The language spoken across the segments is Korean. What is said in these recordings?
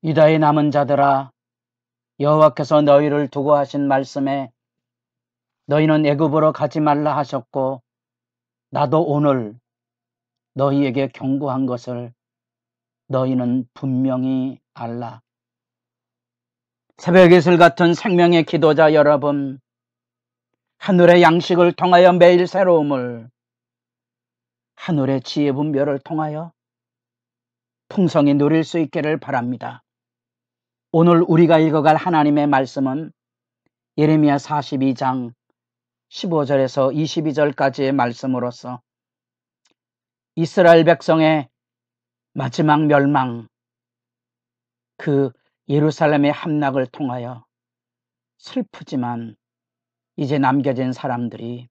유다의 남은 자들아, 여호와께서 너희를 두고 하신 말씀에 너희는 애굽으로 가지 말라 하셨고 나도 오늘 너희에게 경고한 것을 너희는 분명히 알라. 새벽 이슬 같은 생명의 기도자 여러분, 하늘의 양식을 통하여 매일 새로움을, 하늘의 지혜 분별을 통하여 풍성히 누릴 수 있기를 바랍니다. 오늘 우리가 읽어갈 하나님의 말씀은 예레미야 42장 15절에서 22절까지의 말씀으로서 이스라엘 백성의 마지막 멸망, 그 예루살렘의 함락을 통하여 슬프지만 이제 남겨진 사람들이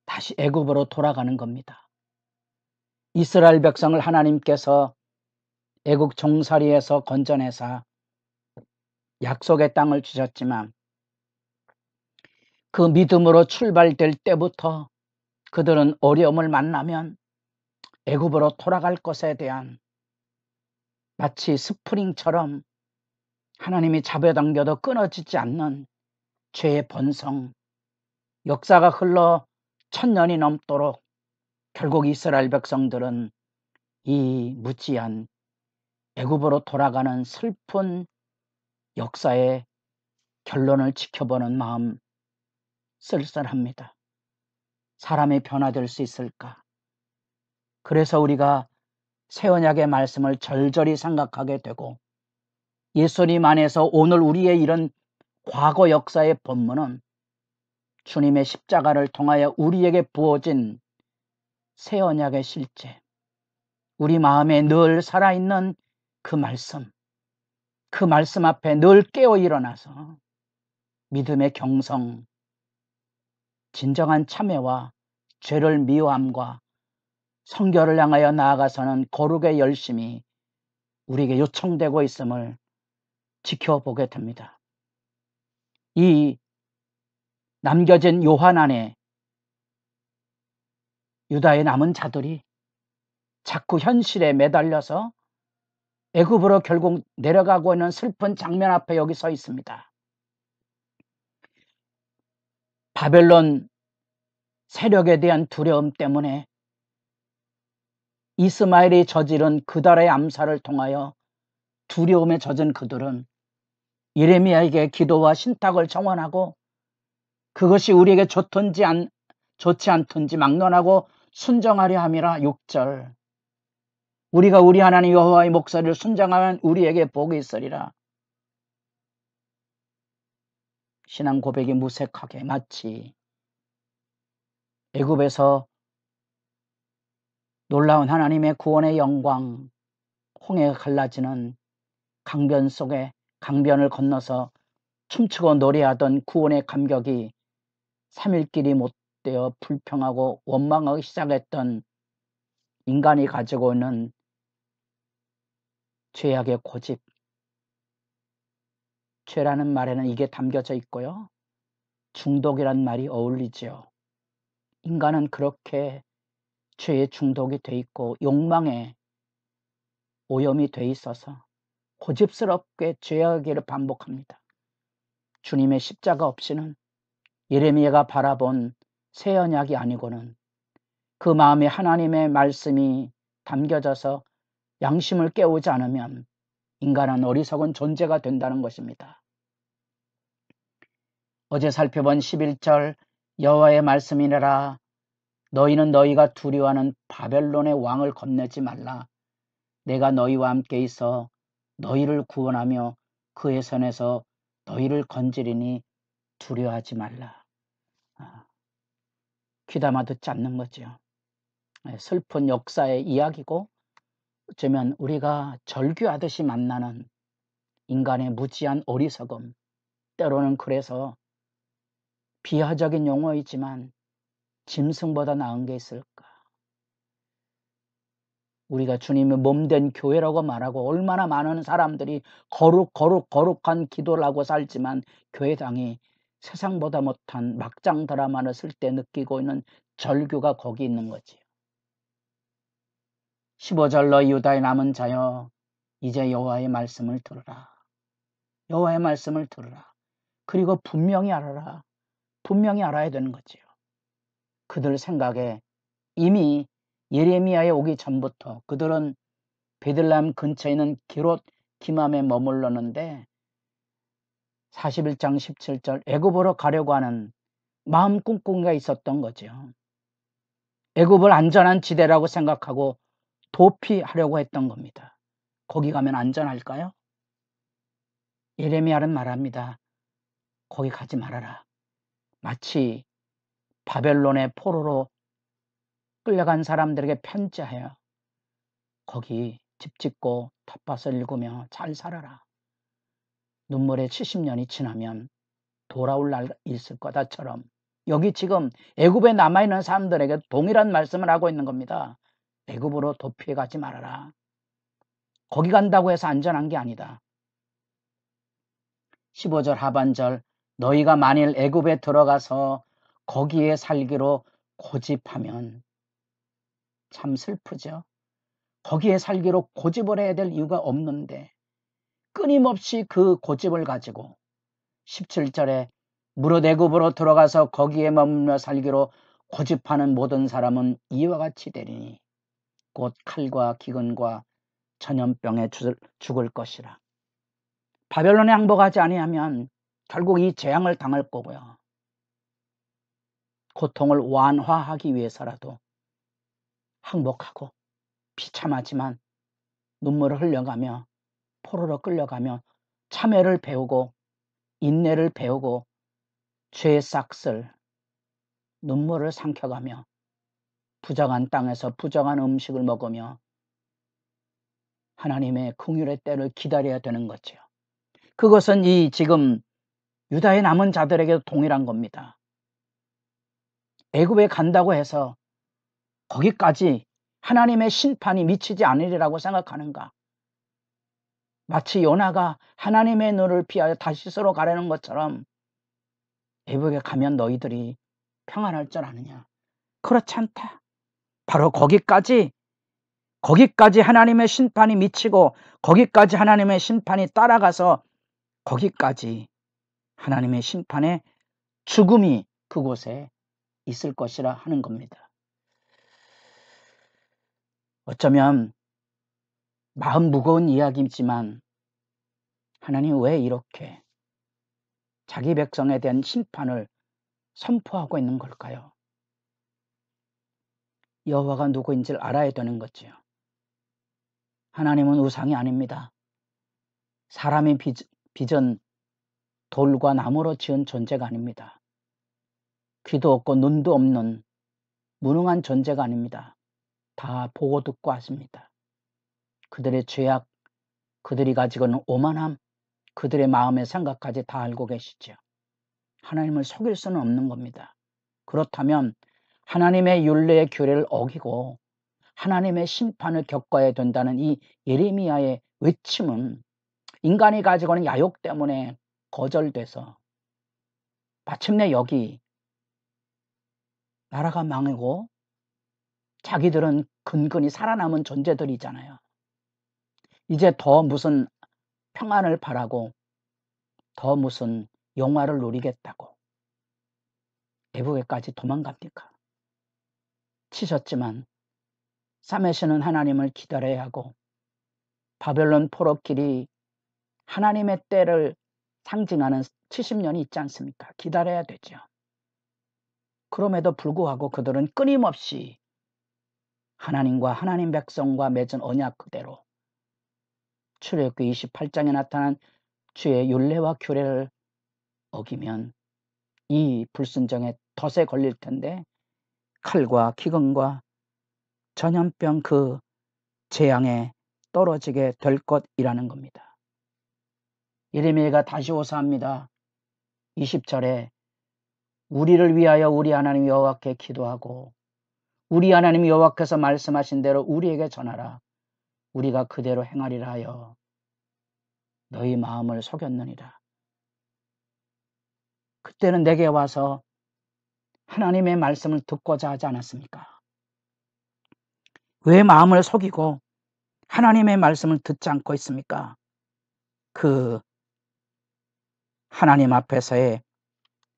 다시 애굽으로 돌아가는 겁니다. 이스라엘 백성을 하나님께서 애국 종살이에서 건져내사 약속의 땅을 주셨지만 그 믿음으로 출발될 때부터 그들은 어려움을 만나면 애굽으로 돌아갈 것에 대한 마치 스프링처럼 하나님이 잡아당겨도 끊어지지 않는 죄의 번성, 역사가 흘러 1000년이 넘도록 결국 이스라엘 백성들은 이 무지한 애굽으로 돌아가는 슬픈 역사의 결론을 지켜보는 마음 쓸쓸합니다. 사람이 변화될 수 있을까? 그래서 우리가 새 언약의 말씀을 절절히 생각하게 되고 예수님 안에서 오늘 우리의 이런 과거 역사의 본문은 주님의 십자가를 통하여 우리에게 부어진 새 언약의 실제, 우리 마음에 늘 살아있는 그 말씀 앞에 늘 깨어 일어나서 믿음의 경성, 진정한 참회와 죄를 미워함과 성결을 향하여 나아가서는 거룩의 열심이 우리에게 요청되고 있음을 지켜보게 됩니다. 이 남겨진 요한 안에 유다의 남은 자들이 자꾸 현실에 매달려서 애굽으로 결국 내려가고 있는 슬픈 장면 앞에 여기 서 있습니다. 바벨론 세력에 대한 두려움 때문에 이스마엘이 저지른 그달의 암살을 통하여 두려움에 젖은 그들은 예레미야에게 기도와 신탁을 청원하고 그것이 우리에게 좋지 않든지 막론하고 순정하려 함이라. 6절, 우리가 우리 하나님 여호와의 목소리를 순정하면 우리에게 복이 있으리라. 신앙 고백이 무색하게 마치 애굽에서 놀라운 하나님의 구원의 영광, 홍해가 갈라지는 강변 속에 강변을 건너서 춤추고 노래하던 구원의 감격이 3일길이 못되어 불평하고 원망하기 시작했던 인간이 가지고 있는 죄악의 고집, 죄라는 말에는 이게 담겨져 있고요. 중독이란 말이 어울리죠. 인간은 그렇게 죄에 중독이 돼 있고 욕망에 오염이 돼 있어서 고집스럽게 죄악을 반복합니다. 주님의 십자가 없이는 예레미야가 바라본 새 언약이 아니고는 그 마음에 하나님의 말씀이 담겨져서 양심을 깨우지 않으면 인간은 어리석은 존재가 된다는 것입니다. 어제 살펴본 11절, 여호와의 말씀이니라. 너희는 너희가 두려워하는 바벨론의 왕을 겁내지 말라. 내가 너희와 함께 있어 너희를 구원하며 그의 손에서 너희를 건지리니 두려워하지 말라. 귀담아 듣지 않는 거죠. 슬픈 역사의 이야기고 어쩌면 우리가 절규하듯이 만나는 인간의 무지한 어리석음, 때로는 그래서 비하적인 용어이지만 짐승보다 나은 게 있을까? 우리가 주님의 몸된 교회라고 말하고 얼마나 많은 사람들이 거룩한 기도를 하고 살지만 교회당이 세상보다 못한 막장 드라마를 쓸 때 느끼고 있는 절규가 거기 있는 거지요. 15절, 너희 유다의 남은 자여, 이제 여호와의 말씀을 들으라. 여호와의 말씀을 들으라. 그리고 분명히 알아라. 분명히 알아야 되는 거지요. 그들 생각에 이미 예레미야에 오기 전부터 그들은 베들레헴 근처에 있는 기롯 기맘에 머물렀는데 41장 17절 애굽으로 가려고 하는 마음 꿍꿍이가 있었던 거죠. 애굽을 안전한 지대라고 생각하고 도피하려고 했던 겁니다. 거기 가면 안전할까요? 예레미야는 말합니다. 거기 가지 말아라. 마치 바벨론의 포로로 끌려간 사람들에게 편지하여 거기 집 짓고 텃밭을 일구며 잘 살아라. 눈물의 70년이 지나면 돌아올 날 있을 거다처럼 여기 지금 애굽에 남아있는 사람들에게 동일한 말씀을 하고 있는 겁니다. 애굽으로 도피해 가지 말아라. 거기 간다고 해서 안전한 게 아니다. 15절 하반절 너희가 만일 애굽에 들어가서 거기에 살기로 고집하면 참 슬프죠. 거기에 살기로 고집을 해야 될 이유가 없는데 끊임없이 그 고집을 가지고 17절에 무릇 애굽으로 들어가서 거기에 머물며 살기로 고집하는 모든 사람은 이와 같이 되리니 곧 칼과 기근과 전염병에 죽을 것이라. 바벨론에 항복하지 아니하면 결국 이 재앙을 당할 거고요. 고통을 완화하기 위해서라도 항복하고 비참하지만 눈물을 흘려가며 포로로 끌려가며 참회를 배우고 인내를 배우고 죄의 싹쓸 눈물을 삼켜가며 부정한 땅에서 부정한 음식을 먹으며 하나님의 긍휼의 때를 기다려야 되는 거죠. 그것은 이 지금 유다의 남은 자들에게도 동일한 겁니다. 애굽에 간다고 해서 거기까지 하나님의 심판이 미치지 않으리라고 생각하는가? 마치 요나가 하나님의 눈을 피하여 다시스로 가려는 것처럼 애굽에 가면 너희들이 평안할 줄 아느냐? 그렇지 않다. 바로 거기까지 하나님의 심판이 미치고 거기까지 하나님의 심판이 따라가서 거기까지 하나님의 심판의 죽음이 그곳에 있을 것이라 하는 겁니다. 어쩌면 마음 무거운 이야기지만 하나님 왜 이렇게 자기 백성에 대한 심판을 선포하고 있는 걸까요? 여호와가 누구인지를 알아야 되는 거지요. 하나님은 우상이 아닙니다. 사람이 빚은 돌과 나무로 지은 존재가 아닙니다. 귀도 없고 눈도 없는 무능한 존재가 아닙니다. 다 보고 듣고 아십니다. 그들의 죄악, 그들이 가지고 있는 오만함, 그들의 마음의 생각까지 다 알고 계시죠. 하나님을 속일 수는 없는 겁니다. 그렇다면 하나님의 율례의 규례를 어기고 하나님의 심판을 겪어야 된다는 이 예레미야의 외침은 인간이 가지고 있는 야욕 때문에 거절돼서 마침내 여기 나라가 망하고 자기들은 근근히 살아남은 존재들이잖아요. 이제 더 무슨 평안을 바라고 더 무슨 영화를 누리겠다고 애국에까지 도망갑니까? 치셨지만 싸매시는 하나님을 기다려야 하고 바벨론 포로길이 하나님의 때를 상징하는 70년이 있지 않습니까? 기다려야 되죠. 그럼에도 불구하고 그들은 끊임없이 하나님과 하나님 백성과 맺은 언약 그대로 출애굽기 28장에 나타난 주의 율례와 규례를 어기면 이 불순종의 덫에 걸릴 텐데 칼과 기근과 전염병 그 재앙에 떨어지게 될 것이라는 겁니다. 예레미야가 다시 호소합니다. 20절에 우리를 위하여 우리 하나님 여호와께 기도하고 우리 하나님 여호와께서 말씀하신 대로 우리에게 전하라. 우리가 그대로 행하리라 하여 너희 마음을 속였느니라. 그때는 내게 와서 하나님의 말씀을 듣고자 하지 않았습니까? 왜 마음을 속이고 하나님의 말씀을 듣지 않고 있습니까? 그 하나님 앞에서의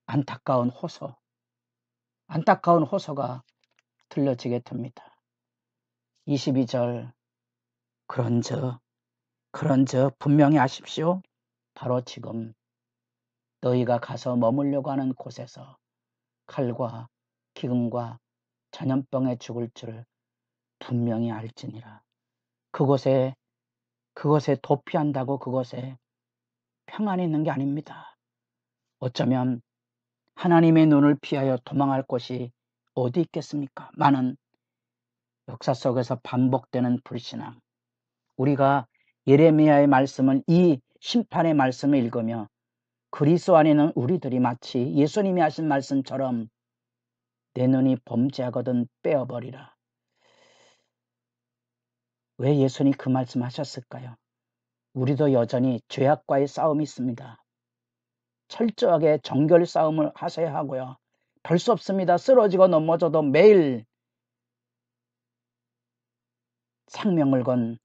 안타까운 호소가 들려지게 됩니다. 22절 그런즉 분명히 아십시오. 바로 지금 너희가 가서 머물려고 하는 곳에서 칼과 기근과 전염병에 죽을 줄 분명히 알지니라. 그곳에 도피한다고 그곳에 평안이 있는 게 아닙니다. 어쩌면 하나님의 눈을 피하여 도망할 곳이 어디 있겠습니까? 많은 역사 속에서 반복되는 불신앙. 우리가 예레미야의 말씀을, 이 심판의 말씀을 읽으며 그리스도 안에 있는 우리들이 마치 예수님이 하신 말씀처럼 내 눈이 범죄하거든 빼어버리라. 왜 예수님이 그 말씀하셨을까요? 우리도 여전히 죄악과의 싸움이 있습니다. 철저하게 정결 싸움을 하셔야 하고요. 별 수 없습니다. 쓰러지고 넘어져도 매일 생명을 건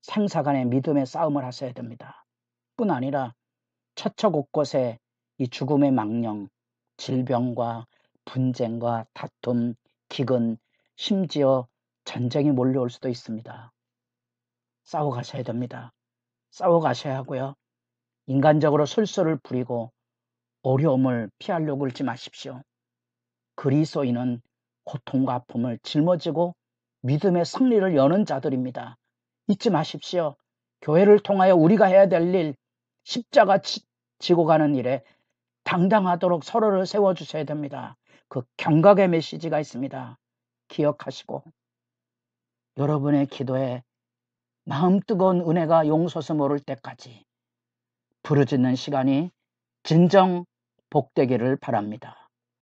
생사간의 믿음의 싸움을 하셔야 됩니다. 뿐 아니라 처처 곳곳에 이 죽음의 망령, 질병과 분쟁과 다툼, 기근, 심지어 전쟁이 몰려올 수도 있습니다. 싸워 가셔야 됩니다. 싸워 가셔야 하고요. 인간적으로 술수를 부리고 어려움을 피하려고 그러지 마십시오. 그리스도인은 고통과 아픔을 짊어지고 믿음의 승리를 여는 자들입니다. 잊지 마십시오. 교회를 통하여 우리가 해야 될 일, 십자가 지고 가는 일에 당당하도록 서로를 세워주셔야 됩니다. 그 경각의 메시지가 있습니다. 기억하시고 여러분의 기도에 마음 뜨거운 은혜가 용서서 모를 때까지 부르짖는 시간이 진정 복되기를 바랍니다.